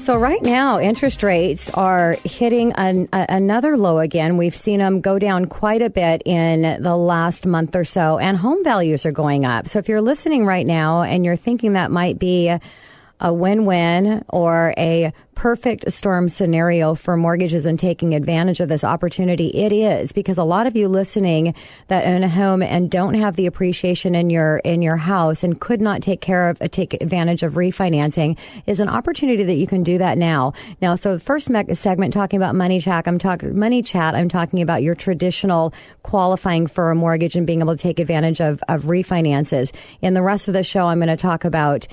So right now, interest rates are hitting another low again. We've seen them go down quite a bit in the last month or so, and home values are going up. So if you're listening right now and you're thinking that might be a win-win or a perfect storm scenario for mortgages and taking advantage of this opportunity, it is, because a lot of you listening that own a home and don't have the appreciation in your house and could not take advantage of refinancing is an opportunity that you can do that now. So the first segment talking about money chat, I'm talking about your traditional qualifying for a mortgage and being able to take advantage of refinances. In the rest of the show, I'm going to talk about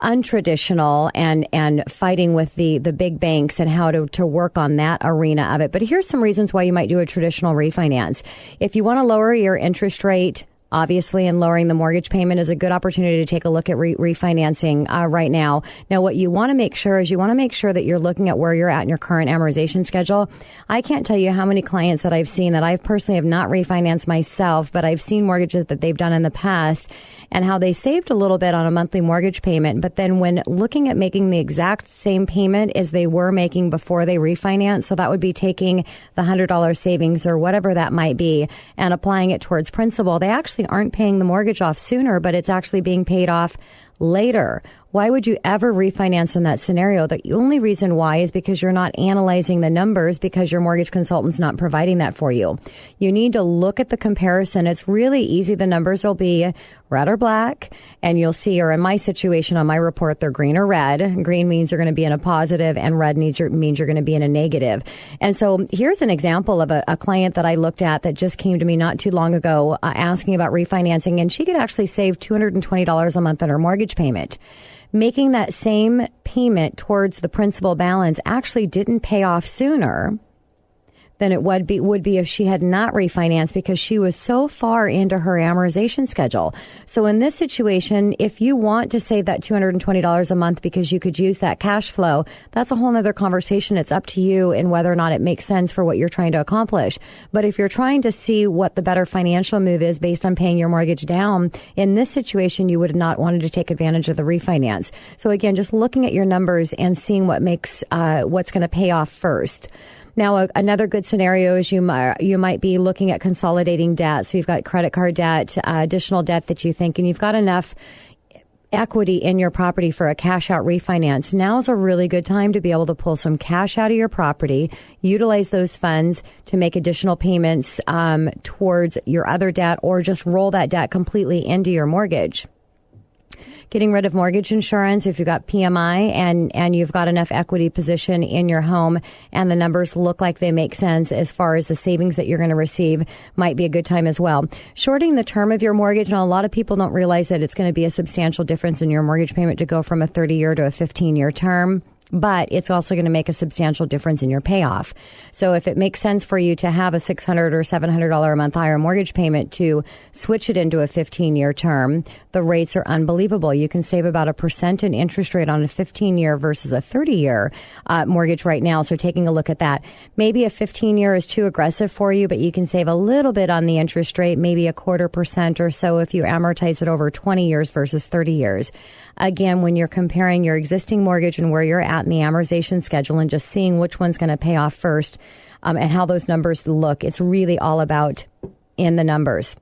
untraditional and fighting with the big banks and how to work on that arena of it. But here's some reasons why you might do a traditional refinance. If you want to lower your interest rate, obviously, and lowering the mortgage payment is a good opportunity to take a look at refinancing right now. Now, what you want to make sure is that you're looking at where you're at in your current amortization schedule. I can't tell you how many clients that I've seen that I personally have not refinanced myself, but I've seen mortgages that they've done in the past and how they saved a little bit on a monthly mortgage payment. But then when looking at making the exact same payment as they were making before they refinance, so that would be taking the $100 savings or whatever that might be and applying it towards principal, they actually aren't paying the mortgage off sooner, but it's actually being paid off later. Why would you ever refinance in that scenario? The only reason why is because you're not analyzing the numbers because your mortgage consultant's not providing that for you. You need to look at the comparison. It's really easy. The numbers will be red or black, and you'll see, or in my situation on my report, they're green or red. Green means you're going to be in a positive, and red means you're going to be in a negative. And so here's an example of a client that I looked at that just came to me not too long ago asking about refinancing, and she could actually save $220 a month on her mortgage payment. Making that same payment towards the principal balance actually didn't pay off sooner than it would be if she had not refinanced because she was so far into her amortization schedule. So in this situation, if you want to save that $220 a month because you could use that cash flow, that's a whole other conversation. It's up to you and whether or not it makes sense for what you're trying to accomplish. But if you're trying to see what the better financial move is based on paying your mortgage down, in this situation, you would have not wanted to take advantage of the refinance. So again, just looking at your numbers and seeing what makes what's going to pay off first. Now, another good scenario is you might be looking at consolidating debt. So you've got credit card debt, additional debt that you think, and you've got enough equity in your property for a cash out refinance. Now is a really good time to be able to pull some cash out of your property, utilize those funds to make additional payments towards your other debt, or just roll that debt completely into your mortgage. Getting rid of mortgage insurance if you've got PMI and you've got enough equity position in your home and the numbers look like they make sense as far as the savings that you're going to receive might be a good time as well. Shorting the term of your mortgage, and a lot of people don't realize that it's going to be a substantial difference in your mortgage payment to go from a 30-year to a 15-year term. But it's also going to make a substantial difference in your payoff. So if it makes sense for you to have a $600 or $700 a month higher mortgage payment to switch it into a 15-year term, the rates are unbelievable. You can save about 1% in interest rate on a 15-year versus a 30-year mortgage right now. So taking a look at that. Maybe a 15-year is too aggressive for you, but you can save a little bit on the interest rate, maybe 0.25% or so if you amortize it over 20 years versus 30 years. Again, when you're comparing your existing mortgage and where you're at in the amortization schedule and just seeing which one's going to pay off first and how those numbers look, it's really all about in the numbers.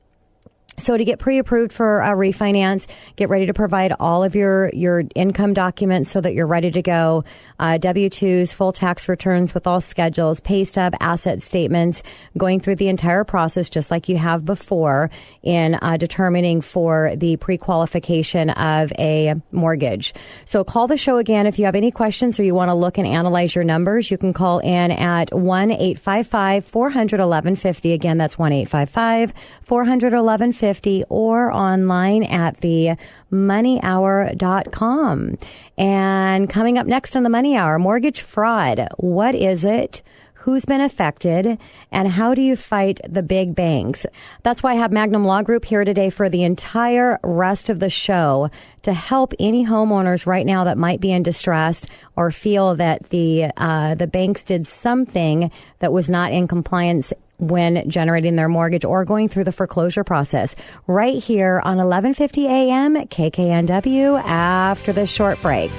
So to get pre-approved for a refinance, get ready to provide all of your income documents so that you're ready to go. W-2s, full tax returns with all schedules, pay stub, asset statements, going through the entire process just like you have before in determining for the pre-qualification of a mortgage. So call the show again if you have any questions or you want to look and analyze your numbers. You can call in at 1-855-400-1150. Again, that's 1-855-400-1150. Or online at themoneyhour.com. And coming up next on the Money Hour, mortgage fraud. What is it? Who's been affected? And how do you fight the big banks? That's why I have Magnum Law Group here today for the entire rest of the show to help any homeowners right now that might be in distress or feel that the banks did something that was not in compliance when generating their mortgage or going through the foreclosure process. Right here on 1150 AM KKNW after this short break.